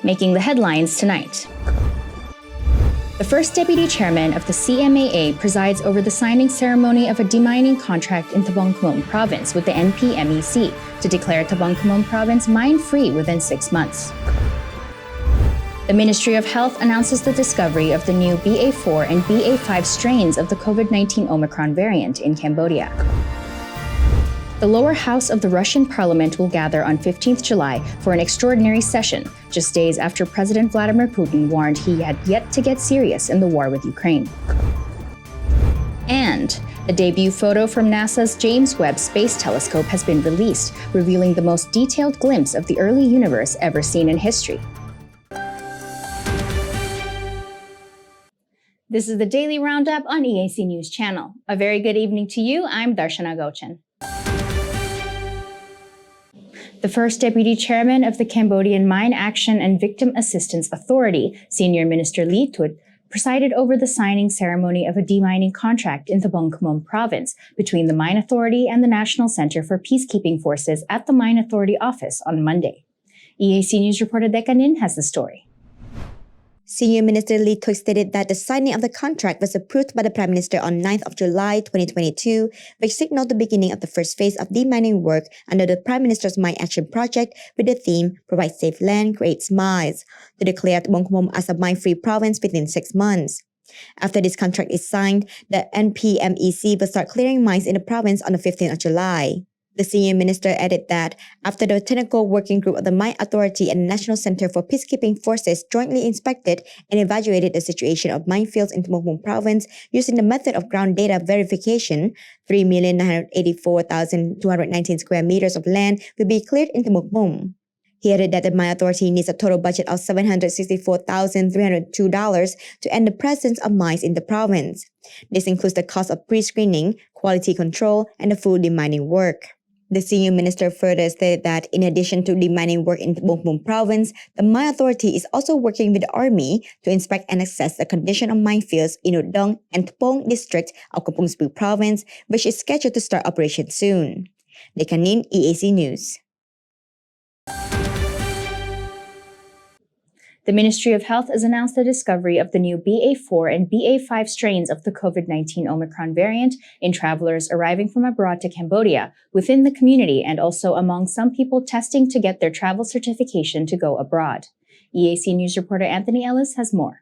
making the headlines tonight. The first deputy chairman of the CMAA presides over the signing ceremony of a demining contract in Tabangkomong province with the NPMEC to declare Tabangkomong province mine-free within 6 months. The Ministry of Health announces the discovery of the new BA4 and BA5 strains of the COVID-19 Omicron variant in Cambodia. The lower house of the Russian parliament will gather on 15th July for an extraordinary session, just days after President Vladimir Putin warned he had yet to get serious in the war with Ukraine. And the debut photo from NASA's James Webb Space Telescope has been released, revealing the most detailed glimpse of the early universe ever seen in history. This is the Daily Roundup on EAC News Channel. A very good evening to you. I'm Darshana Gochan. The first deputy chairman of the Cambodian Mine Action and Victim Assistance Authority, Senior Minister Lee Tut, presided over the signing ceremony of a demining contract in the Tabangkomong province between the Mine Authority and the National Center for Peacekeeping Forces at the Mine Authority office on Monday. EAC News reporter Dekanin has the story. Senior Minister Lee Tut stated that the signing of the contract was approved by the Prime Minister on 9th of July 2022, which signaled the beginning of the first phase of demining work under the Prime Minister's Mine Action Project with the theme Provide Safe Land, Create Mines, to declare Tabangkomong as a mine-free province within 6 months. After this contract is signed, the NPMEC will start clearing mines in the province on the 15th of July. The senior minister added that after the technical working group of the Mine Authority and the National Center for Peacekeeping Forces jointly inspected and evaluated the situation of minefields in Tabangkomong province using the method of ground data verification, 3,984,219 square meters of land will be cleared in Tabangkomong. He added that the Mine Authority needs a total budget of $764,302 to end the presence of mines in the province. This includes the cost of pre-screening, quality control, and the full demining work. The senior minister further stated that in addition to demining work in Tabangkomong province, the Mine Authority is also working with the army to inspect and assess the condition of minefields in Udong and Tpong district of Kampong Cebu province, which is scheduled to start operation soon. Dekanin, EAC News. The Ministry of Health has announced the discovery of the new BA4 and BA5 strains of the COVID-19 Omicron variant in travelers arriving from abroad to Cambodia, within the community and also among some people testing to get their travel certification to go abroad. EAC News reporter Anthony Ellis has more.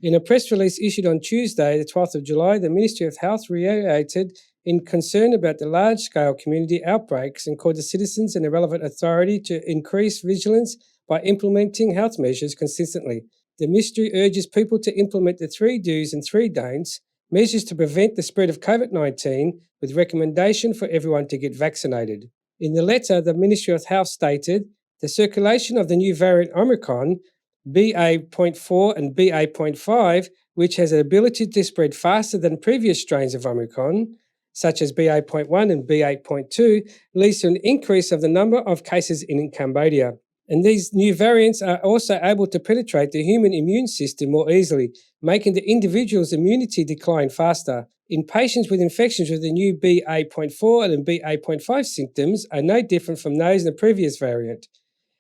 In a press release issued on Tuesday, the 12th of July, the Ministry of Health reiterated in concern about the large-scale community outbreaks and called the citizens and the relevant authority to increase vigilance by implementing health measures consistently. The ministry urges people to implement the 3 do's and 3 don'ts, measures to prevent the spread of COVID-19, with recommendation for everyone to get vaccinated. In the letter, the Ministry of Health stated, the circulation of the new variant Omicron, BA.4 and BA.5, which has an ability to spread faster than previous strains of Omicron, such as BA.1 and BA.2, leads to an increase of the number of cases in Cambodia. And these new variants are also able to penetrate the human immune system more easily, making the individual's immunity decline faster. In patients with infections with the new BA.4 and BA.5 symptoms are no different from those in the previous variant.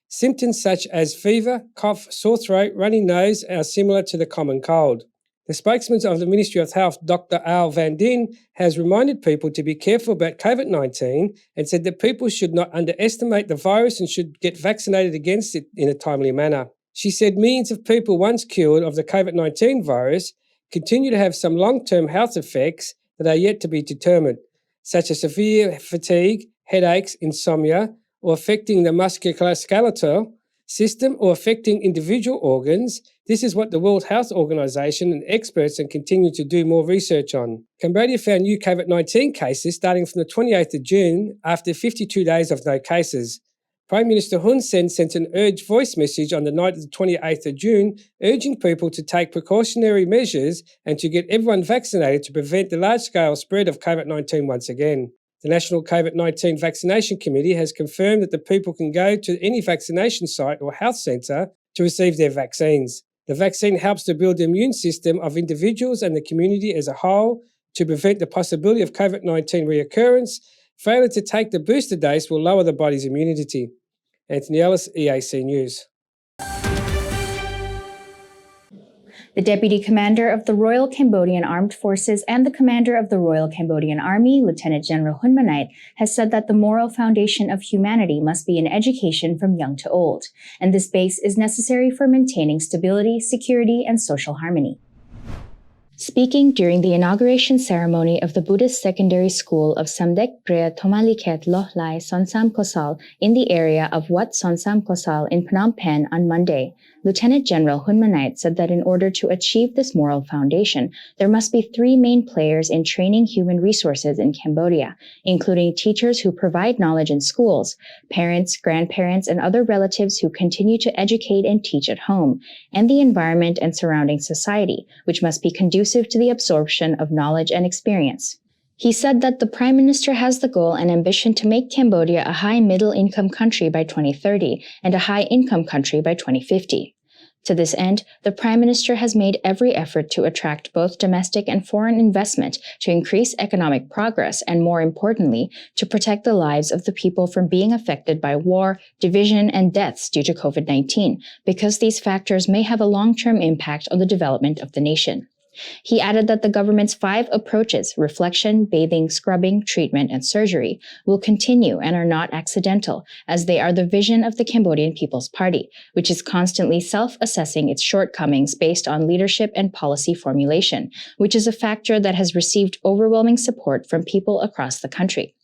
Symptoms such as fever, cough, sore throat, runny nose are similar to the common cold. The spokesman of the Ministry of Health, Dr. Al Van Din, has reminded people to be careful about COVID-19 and said that people should not underestimate the virus and should get vaccinated against it in a timely manner. She said millions of people once cured of the COVID-19 virus continue to have some long-term health effects that are yet to be determined, such as severe fatigue, headaches, insomnia, or affecting the musculoskeletal system or affecting individual organs. This is what the World Health Organization and experts are continuing to do more research on. Cambodia found new COVID-19 cases starting from the 28th of June after 52 days of no cases. Prime Minister Hun Sen sent an urged voice message on the night of the 28th of June, urging people to take precautionary measures and to get everyone vaccinated to prevent the large-scale spread of COVID-19 once again. The National COVID-19 Vaccination Committee has confirmed that the people can go to any vaccination site or health centre to receive their vaccines. The vaccine helps to build the immune system of individuals and the community as a whole to prevent the possibility of COVID-19 reoccurrence. Failure to take the booster dose will lower the body's immunity. Anthony Ellis, EAC News. The Deputy Commander of the Royal Cambodian Armed Forces and the Commander of the Royal Cambodian Army, Lieutenant General Hun Manait, has said that the moral foundation of humanity must be in education from young to old, and this base is necessary for maintaining stability, security, and social harmony. Speaking during the inauguration ceremony of the Buddhist Secondary School of Samdek Prea Thomaliket Lohlai Sonsam Kosal in the area of Wat Sonsam Kosal in Phnom Penh on Monday, Lieutenant General Hun Manait said that in order to achieve this moral foundation, there must be three main players in training human resources in Cambodia, including teachers who provide knowledge in schools, parents, grandparents, and other relatives who continue to educate and teach at home, and the environment and surrounding society, which must be conducive to the absorption of knowledge and experience. He said that the Prime Minister has the goal and ambition to make Cambodia a high middle-income country by 2030 and a high-income country by 2050. To this end, the Prime Minister has made every effort to attract both domestic and foreign investment to increase economic progress and, more importantly, to protect the lives of the people from being affected by war, division, and deaths due to COVID-19, because these factors may have a long-term impact on the development of the nation. He added that the government's 5 approaches, reflection, bathing, scrubbing, treatment, and surgery, will continue and are not accidental, as they are the vision of the Cambodian People's Party, which is constantly self-assessing its shortcomings based on leadership and policy formulation, which is a factor that has received overwhelming support from people across the country.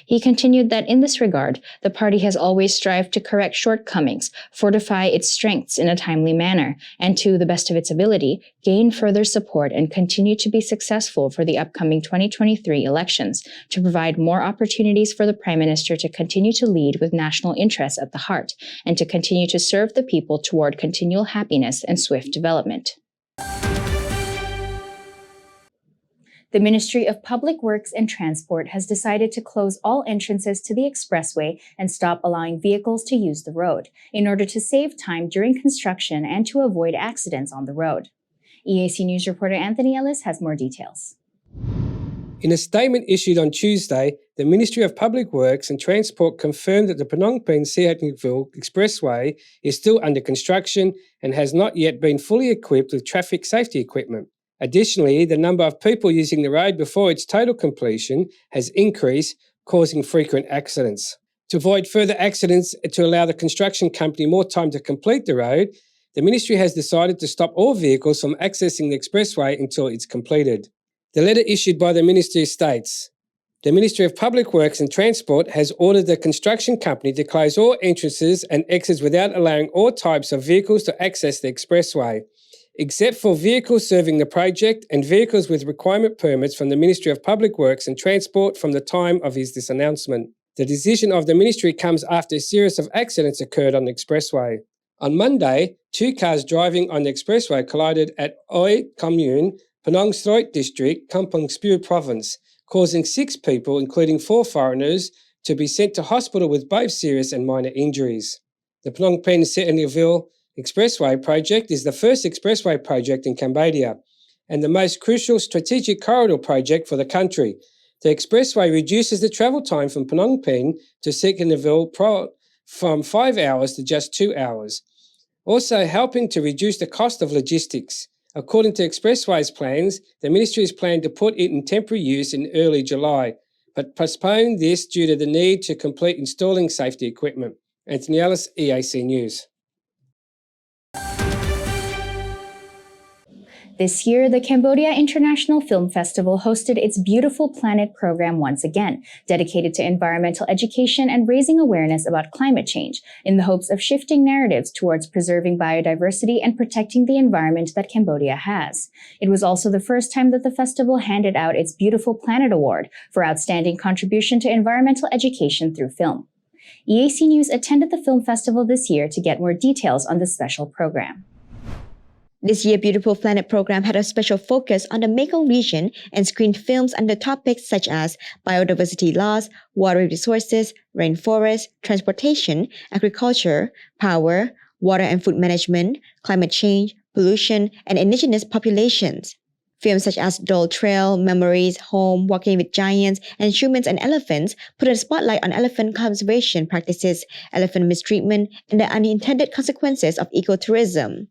He continued that in this regard, the party has always strived to correct shortcomings, fortify its strengths in a timely manner, and to the best of its ability, gain further support and continue to be successful for the upcoming 2023 elections, to provide more opportunities for the Prime Minister to continue to lead with national interests at the heart, and to continue to serve the people toward continual happiness and swift development. The Ministry of Public Works and Transport has decided to close all entrances to the expressway and stop allowing vehicles to use the road, in order to save time during construction and to avoid accidents on the road. EAC News reporter Anthony Ellis has more details. In a statement issued on Tuesday, the Ministry of Public Works and Transport confirmed that the Phnom Penh-Sihatnikville Expressway is still under construction and has not yet been fully equipped with traffic safety equipment. Additionally, the number of people using the road before its total completion has increased, causing frequent accidents. To avoid further accidents and to allow the construction company more time to complete the road, the Ministry has decided to stop all vehicles from accessing the expressway until it's completed. The letter issued by the Ministry states, "The Ministry of Public Works and Transport has ordered the construction company to close all entrances and exits without allowing all types of vehicles to access the expressway, except for vehicles serving the project and vehicles with requirement permits from the Ministry of Public Works and Transport from the time of this announcement." The decision of the Ministry comes after a series of accidents occurred on the expressway. On Monday, 2 cars driving on the expressway collided at Oi Commune, Penang Sroit District, Kampong Speu Province, causing 6 people, including 4 foreigners, to be sent to hospital with both serious and minor injuries. The Phnom Penh-Sihatnikville Expressway project is the first expressway project in Cambodia and the most crucial strategic corridor project for the country. The expressway reduces the travel time from Phnom Penh to Sihatnikville from 5 hours to just 2 hours, also helping to reduce the cost of logistics. According to Expressway's plans, the Ministry is planning to put it in temporary use in early July, but postponed this due to the need to complete installing safety equipment. Anthony Ellis, EAC News. This year, the Cambodia International Film Festival hosted its Beautiful Planet program once again, dedicated to environmental education and raising awareness about climate change, in the hopes of shifting narratives towards preserving biodiversity and protecting the environment that Cambodia has. It was also the first time that the festival handed out its Beautiful Planet Award for outstanding contribution to environmental education through film. EAC News attended the film festival this year to get more details on this special program. This year, Beautiful Planet program had a special focus on the Mekong region and screened films under topics such as biodiversity loss, water resources, rainforest, transportation, agriculture, power, water and food management, climate change, pollution, and indigenous populations. Films such as Dole Trail, Memories, Home, Walking with Giants, and Humans and Elephants put a spotlight on elephant conservation practices, elephant mistreatment, and the unintended consequences of ecotourism.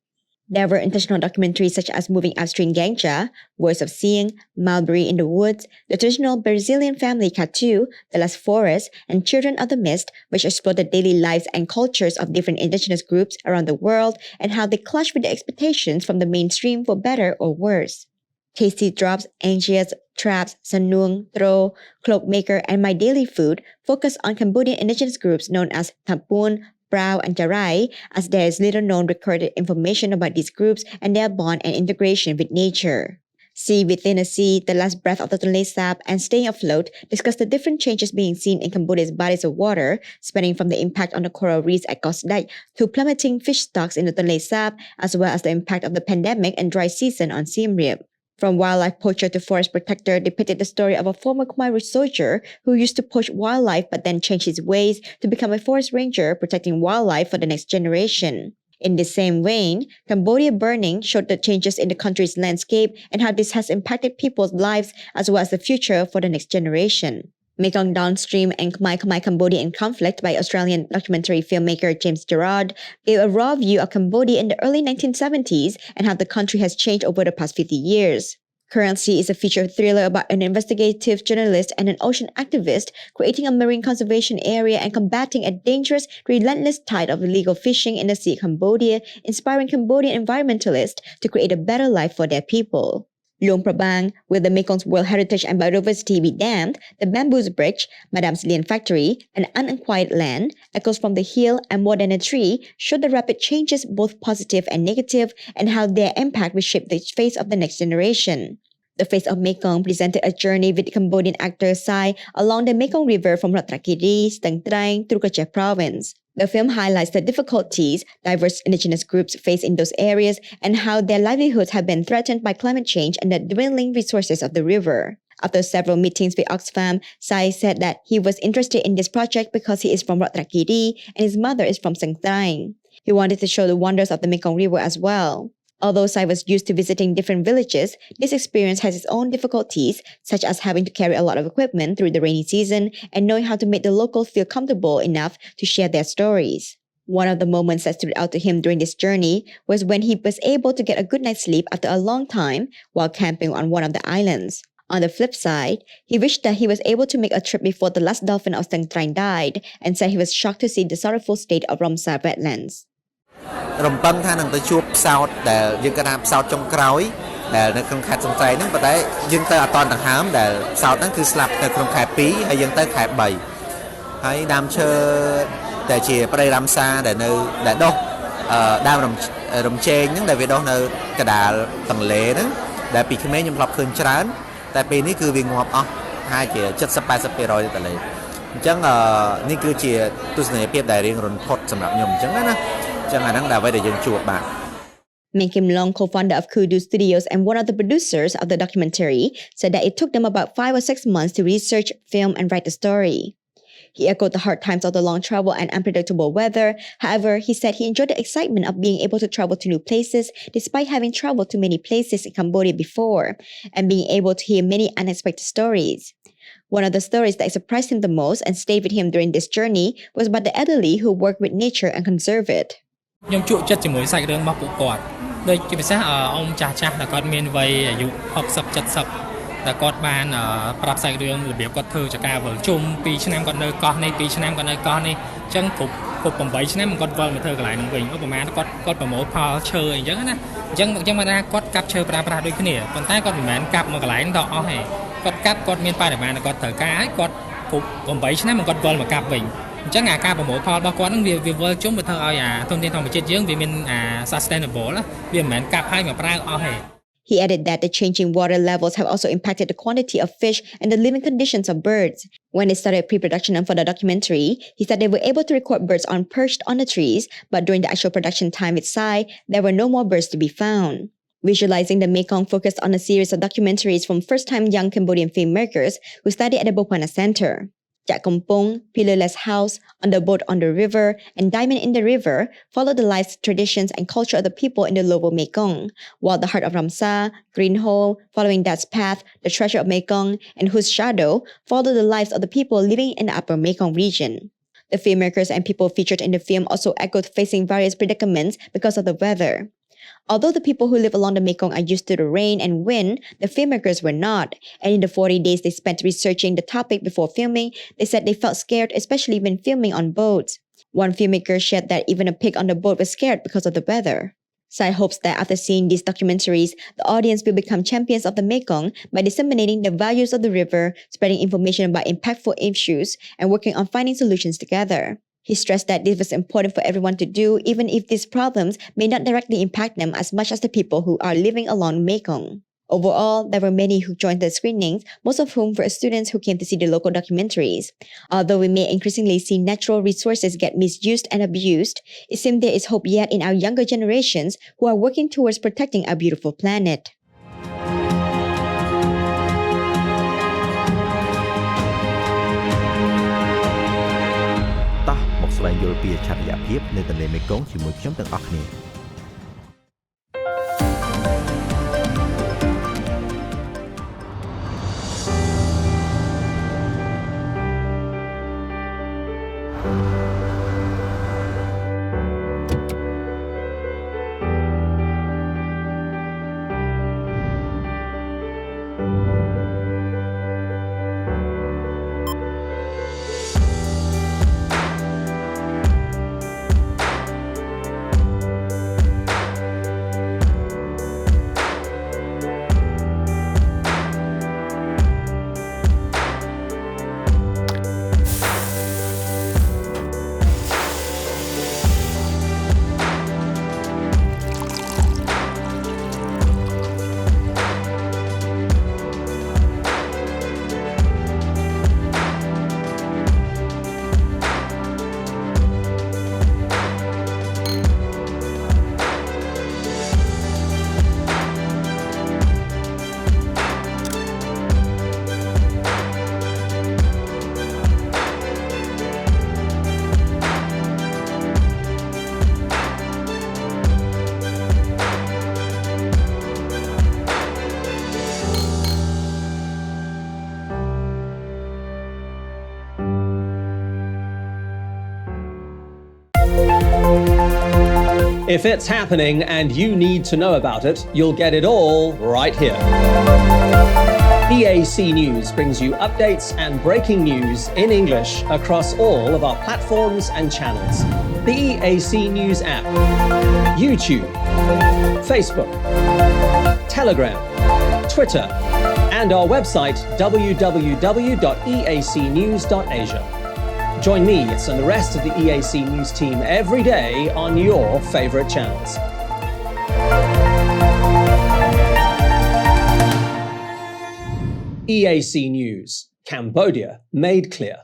There were intentional documentaries such as Moving Upstream Gangcha, Voice of Seeing, Mulberry in the Woods, the traditional Brazilian family Katu, The Last Forest, and Children of the Mist, which explored the daily lives and cultures of different indigenous groups around the world and how they clash with the expectations from the mainstream for better or worse. Tasty Drops, Anxious, Traps, Sanung, Tro, Cloakmaker, and My Daily Food focus on Cambodian indigenous groups known as Thapun, Brau, and Tarai, as there is little known recorded information about these groups and their bond and integration with nature. Sea Within a Sea, The Last Breath of the Tonle Sap, and Staying Afloat discuss the different changes being seen in Cambodia's bodies of water, spanning from the impact on the coral reefs at Kosdai to plummeting fish stocks in the Tonle Sap, as well as the impact of the pandemic and dry season on Siem Reap. From wildlife poacher to forest protector depicted the story of a former Khmer soldier who used to poach wildlife but then changed his ways to become a forest ranger protecting wildlife for the next generation. In the same vein, Cambodia Burning showed the changes in the country's landscape and how this has impacted people's lives as well as the future for the next generation. Mekong Downstream and Khmer Cambodia in Conflict by Australian documentary filmmaker James Gerard gave a raw view of Cambodia in the early 1970s and how the country has changed over the past 50 years. Currency is a feature thriller about an investigative journalist and an ocean activist creating a marine conservation area and combating a dangerous, relentless tide of illegal fishing in the Sea of Cambodia, inspiring Cambodian environmentalists to create a better life for their people. Luang Prabang, Will the Mekong's World Heritage and Biodiversity Be Damned, The Bamboos Bridge, Madame's Lian Factory, and Unacquired Land, Echoes from the Hill, and More Than a Tree show the rapid changes, both positive and negative, and how their impact will shape the face of the next generation. The Face of Mekong presented a journey with Cambodian actor Sai along the Mekong River from Ratchathiri, Stang Traing to Kaceh Province. The film highlights the difficulties diverse indigenous groups face in those areas and how their livelihoods have been threatened by climate change and the dwindling resources of the river. After several meetings with Oxfam, Sai said that he was interested in this project because he is from Ratchathiri and his mother is from Stang Traing. He wanted to show the wonders of the Mekong River as well. Although Sai was used to visiting different villages, this experience has its own difficulties, such as having to carry a lot of equipment through the rainy season and knowing how to make the locals feel comfortable enough to share their stories. One of the moments that stood out to him during this journey was when he was able to get a good night's sleep after a long time while camping on one of the islands. On the flip side, he wished that he was able to make a trip before the last dolphin of Stang Traing died and said he was shocked to see the sorrowful state of Ramsar wetlands. រំពឹងថានឹងទៅជួបផ្សោតដែលយើងគាត់ថាផ្សោតចុងក្រោយដែលនៅក្នុងខេត្តសង្ត្រៃហ្នឹងប៉ុន្តែយើងទៅអត់តដង្ហើមដែលផ្សោតហ្នឹងគឺស្លាប់នៅក្នុងខែ2ហើយយើងទៅខែ3ហើយដើមឈើដែលជាព្រៃរ៉ាំសាដែលនៅដែលដុះដើមរំជែងហ្នឹងដែលវាដុះនៅកណ្ដាលទន្លេហ្នឹងដែលពីក្មេងខ្ញុំធ្លាប់ឃើញច្រើនតែពេលនេះគឺវាងាប់អស់ហើយជា 70-80% ទៅទន្លេអញ្ចឹងនេះគឺជាទស្សនីយភាពដែលរៀងរន្ធត់សម្រាប់ខ្ញុំអញ្ចឹងណា Min Kim Long, co-founder of Kudu Studios and one of the producers of the documentary, said that it took them about 5 or 6 months to research, film, and write the story. He echoed the hard times of the long travel and unpredictable weather. However, he said he enjoyed the excitement of being able to travel to new places despite having traveled to many places in Cambodia before and being able to hear many unexpected stories. One of the stories that surprised him the most and stayed with him during this journey was about the elderly who work with nature and conserve it. ខ្ញុំជួបចិត្តជាមួយសាច់រឿងរបស់ពួកគាត់ដូចជាពិសេសអង្គចាស់ចាស់ដែលគាត់មានវ័យអាយុ 60 70 តែគាត់បានប្រាប់សាច់រឿងរបៀបគាត់ធ្វើចការវិលជុំ 2 ឆ្នាំគាត់នៅកោះនេះ 2 ឆ្នាំគាត់នៅកោះនេះអញ្ចឹងគ្រប់ 8 ឆ្នាំគាត់វិលមកធ្វើកន្លែងហ្នឹងវិញឧបមាគាត់ប្រមូលផលឈើអីចឹងណាអញ្ចឹងមកថាគាត់កាប់ឈើប្រើប្រាស់ដូចគ្នាប៉ុន្តែគាត់មិនមែនកាប់មកកន្លែងដល់អស់ទេគាត់កាប់គាត់មានបរិមាណគាត់ត្រូវការហើយគាត់គ្រប់ 8 ឆ្នាំគាត់វិលមកកាប់វិញ sustainable វាមិនមែនកាប់ហើយមកប្រើអស់ទេ He added that the changing water levels have also impacted the quantity of fish and the living conditions of birds. When they started pre-production for the documentary, he said they were able to record birds perched on the trees, but during the actual production time with Sai, there were no more birds to be found. Visualizing the Mekong focused on a series of documentaries from first-time young Cambodian filmmakers who studied at the Bopana Center. Jak Kompong, Pillarless House, On the Boat on the River, and Diamond in the River follow the lives, traditions, and culture of the people in the lower Mekong, while The Heart of Ramsar, Green Hole, Following Dad's Path, The Treasure of Mekong, and Whose Shadow follow the lives of the people living in the upper Mekong region. The filmmakers and people featured in the film also echoed facing various predicaments because of the weather. Although the people who live along the Mekong are used to the rain and wind, the filmmakers were not. And in the 40 days they spent researching the topic before filming, they said they felt scared, especially when filming on boats. One filmmaker shared that even a pig on the boat was scared because of the weather. Sai hopes that after seeing these documentaries, the audience will become champions of the Mekong by disseminating the values of the river, spreading information about impactful issues, and working on finding solutions together. He stressed that this was important for everyone to do, even if these problems may not directly impact them as much as the people who are living along Mekong. Overall, there were many who joined the screenings, most of whom were students who came to see the local documentaries. Although we may increasingly see natural resources get misused and abused, it seems there is hope yet in our younger generations who are working towards protecting our beautiful planet. ស្វែងយល់ពីអច្ឆរិយភាពនៃទន្លេមេគង្គជាមួយខ្ញុំទាំងអស់គ្នា If it's happening and you need to know about it, you'll get it all right here. EAC News brings you updates and breaking news in English across all of our platforms and channels. The EAC News app, YouTube, Facebook, Telegram, Twitter, and our website www.eacnews.asia. Join me and the rest of the EAC News team every day on your favorite channels. EAC News, Cambodia made clear.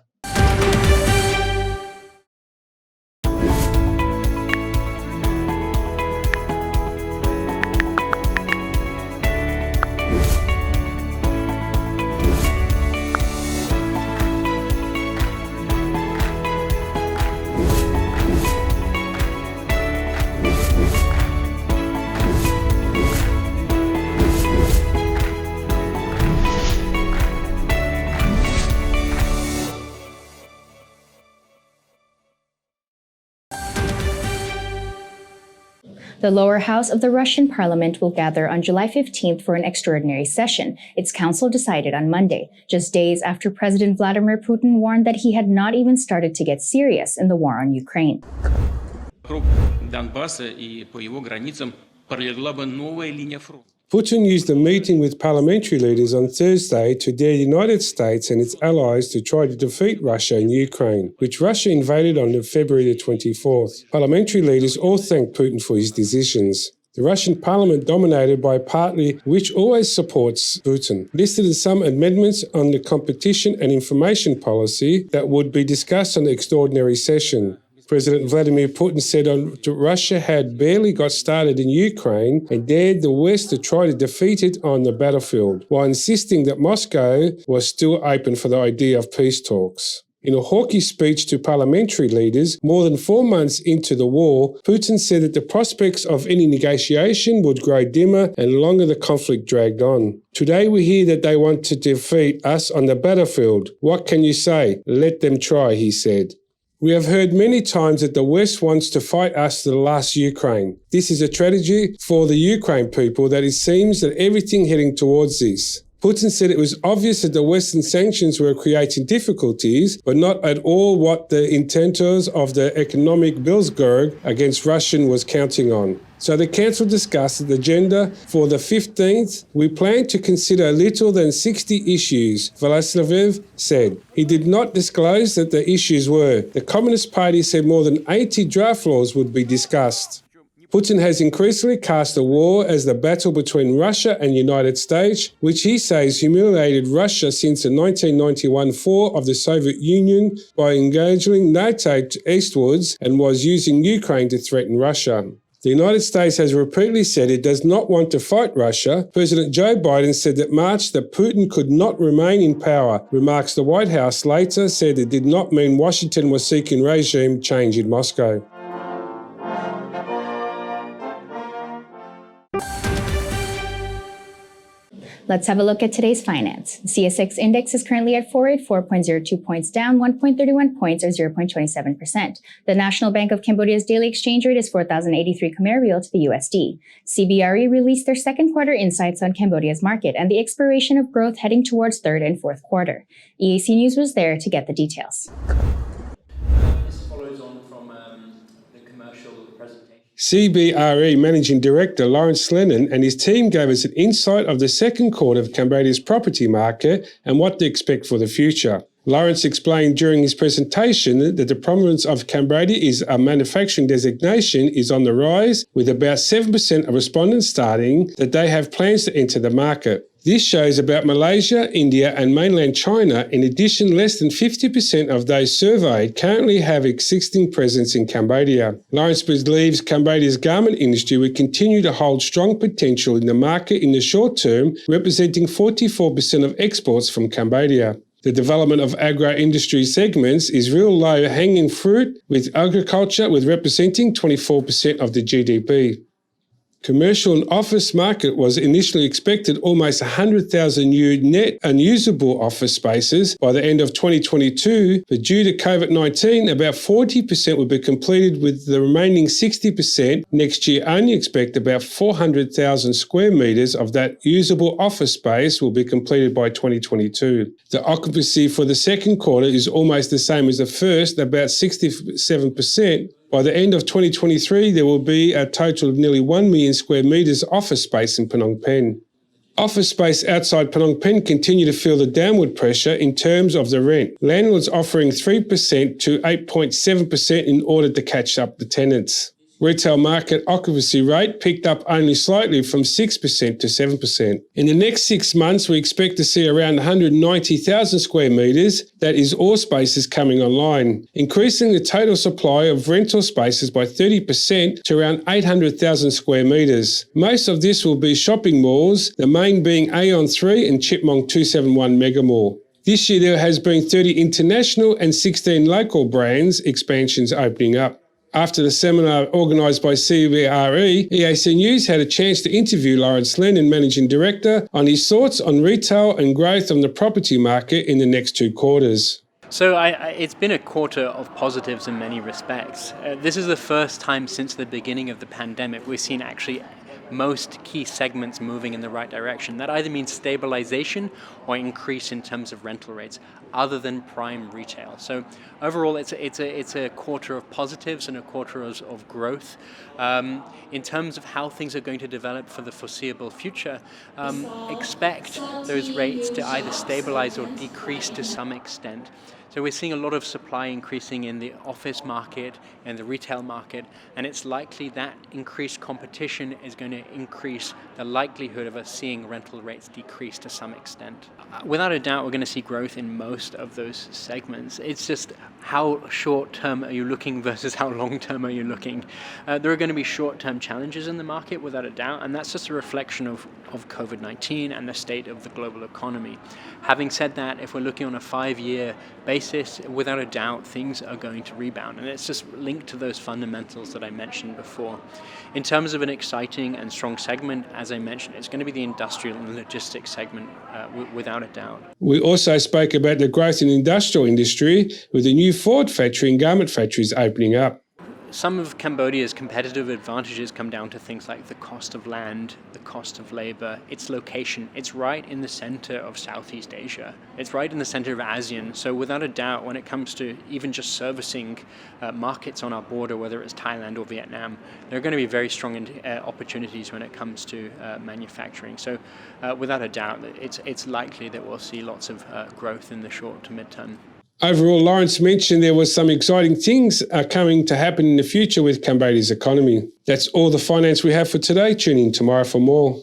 The lower house of the Russian parliament will gather on July 15th for an extraordinary session. Its council decided on Monday, just days after President Vladimir Putin warned that he had not even started to get serious in the war on Ukraine. Putin used a meeting with parliamentary leaders on Thursday to dare the United States and its allies to try to defeat Russia in Ukraine, which Russia invaded on February the 24th. Parliamentary leaders all thanked Putin for his decisions. The Russian parliament, dominated by a party which always supports Putin, listed some amendments on the competition and information policy that would be discussed on the extraordinary session. President Vladimir Putin said Russia had barely got started in Ukraine and dared the West to try to defeat it on the battlefield, while insisting that Moscow was still open for the idea of peace talks. In a hawkish speech to parliamentary leaders more than 4 months into the war, Putin said that the prospects of any negotiation would grow dimmer and longer the conflict dragged on. Today we hear that they want to defeat us on the battlefield. What can you say? Let them try, he said. We have heard many times that the West wants to fight us to the last Ukraine. This is a tragedy for the Ukraine people that it seems that everything heading towards this. Putin said it was obvious that the Western sanctions were creating difficulties, but not at all what the intentors of the economic Bilzburg against Russia was counting on. So the Council discussed the agenda for the 15th. We plan to consider little than 60 issues, Vyacheslav said. He did not disclose that the issues were. The Communist Party said more than 80 draft laws would be discussed. Putin has increasingly cast the war as the battle between Russia and United States, which he says humiliated Russia since the 1991 fall of the Soviet Union by engaging NATO eastwards and was using Ukraine to threaten Russia. The United States has repeatedly said it does not want to fight Russia. President Joe Biden said that March that Putin could not remain in power. Remarks the White House later said it did not mean Washington was seeking regime change in Moscow. Let's have a look at today's finance. The CSX index is currently at 484.02 points, down 1.31 points or 0.27%. The National Bank of Cambodia's daily exchange rate is 4,083 Khmer Real to the USD. CBRE released their second quarter insights on Cambodia's market and the exploration of growth heading towards third and fourth quarter. EAC News was there to get the details. This follows on from the commercial presentation. CBRE Managing Director Lawrence Lennon and his team gave us an insight of the second quarter of Cambodia's property market and what to expect for the future. Lawrence explained during his presentation that the prominence of Cambodia as a manufacturing designation is on the rise, with about 7% of respondents stating that they have plans to enter the market. This shows about Malaysia, India and mainland China. In addition, less than 50% of those surveyed currently have existing presence in Cambodia. Lawrence believes Cambodia's garment industry will continue to hold strong potential in the market in the short term, representing 44% of exports from Cambodia. The development of agro-industry segments is real low-hanging fruit, with agriculture representing 24% of the GDP. Commercial and office market was initially expected almost 100,000 new net unusable office spaces by the end of 2022, but due to COVID-19, about 40% will be completed, with the remaining 60% next year only expect about 400,000 square metres of that usable office space will be completed by 2022. The occupancy for the second quarter is almost the same as the first, about 67%. By the end of 2023, there will be a total of nearly 1 million square metres office space in Phnom Penh. Office space outside Phnom Penh continue to feel the downward pressure in terms of the rent. Landlords offering 3% to 8.7% in order to catch up the tenants. Retail market occupancy rate picked up only slightly from 6% to 7%. In the next 6 months, we expect to see around 190,000 square metres, that is all spaces coming online, increasing the total supply of rental spaces by 30% to around 800,000 square metres. Most of this will be shopping malls, the main being Aeon 3 and Chitmong 271 Mega Mall. This year there has been 30 international and 16 local brands expansions opening up. After the seminar organised by CBRE, EAC News had a chance to interview Lawrence Lennon, Managing Director, on his thoughts on retail and growth on the property market in the next 2 quarters. So it's been a quarter of positives in many respects. This is the first time since the beginning of the pandemic we've seen actually most key segments moving in the right direction. That either means stabilization or increase in terms of rental rates, other than prime retail. So overall, it's a quarter of positives and a quarter of growth. In terms of how things are going to develop for the foreseeable future, expect those rates to either stabilize or decrease to some extent. So we're seeing a lot of supply increasing in the office market and the retail market, and it's likely that increased competition is going to increase the likelihood of us seeing rental rates decrease to some extent. Without a doubt, we're going to see growth in most of those segments. It's just how short-term are you looking versus how long-term are you looking. There are going to be short-term challenges in the market, without a doubt, and that's just a reflection of of COVID-19 and the state of the global economy. Having said that, if we're looking on a 5-year basis, without a doubt, things are going to rebound. And it's just linked to those fundamentals that I mentioned before. In terms of an exciting and strong segment, as I mentioned, it's going to be the industrial and logistics segment, without a doubt. We also spoke about the growth in the industrial industry with the new Ford factory and garment factories opening up. Some of Cambodia's competitive advantages come down to things like the cost of land, the cost of labor, its location. It's right in the center of Southeast Asia. It's right in the center of ASEAN. So without a doubt, when it comes to even just servicing markets on our border, whether it's Thailand or Vietnam, there are going to be very strong opportunities when it comes to manufacturing. So without a doubt, it's likely that we'll see lots of growth in the short to mid-term. Overall, Lawrence mentioned there was some exciting things coming to happen in the future with Cambodia's economy. That's all the finance we have for today. Tune in tomorrow for more.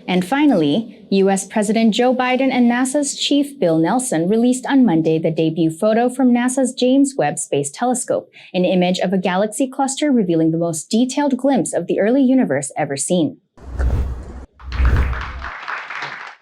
And finally, US President Joe Biden and NASA's Chief Bill Nelson released on Monday the debut photo from NASA's James Webb Space Telescope, an image of a galaxy cluster revealing the most detailed glimpse of the early universe ever seen.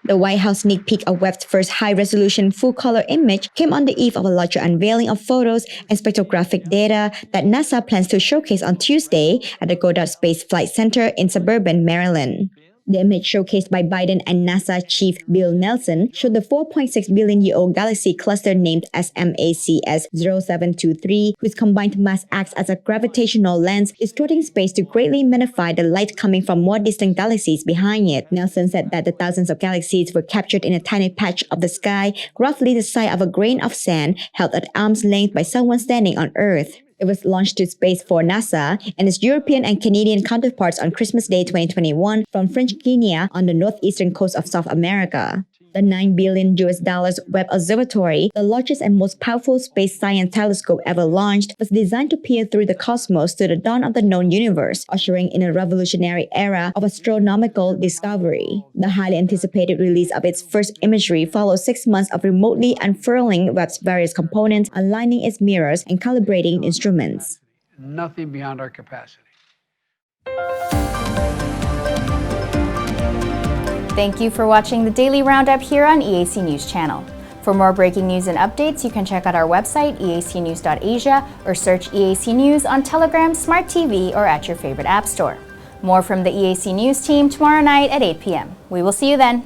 The White House sneak peek of Webb's first high-resolution full-color image came on the eve of a larger unveiling of photos and spectrographic data that NASA plans to showcase on Tuesday at the Goddard Space Flight Center in suburban Maryland. The image showcased by Biden and NASA Chief Bill Nelson showed the 4.6 billion-year-old galaxy cluster named SMACS 0723, whose combined mass acts as a gravitational lens, distorting space to greatly magnify the light coming from more distant galaxies behind it. Nelson said that the thousands of galaxies were captured in a tiny patch of the sky, roughly the size of a grain of sand, held at arm's length by someone standing on Earth. It was launched to space for NASA and its European and Canadian counterparts on Christmas Day 2021 from French Guiana on the northeastern coast of South America. The $9 billion Webb Observatory, the largest and most powerful space science telescope ever launched, was designed to peer through the cosmos to the dawn of the known universe, ushering in a revolutionary era of astronomical discovery. The highly anticipated release of its first imagery follows 6 months of remotely unfurling Webb's various components, aligning its mirrors, and calibrating instruments. Nothing beyond our capacity. Thank you for watching the Daily Roundup here on EAC News Channel. For more breaking news and updates, you can check out our website, eacnews.asia, or search EAC News on Telegram, Smart TV, or at your favorite app store. More from the EAC News team tomorrow night at 8 p.m. We will see you then.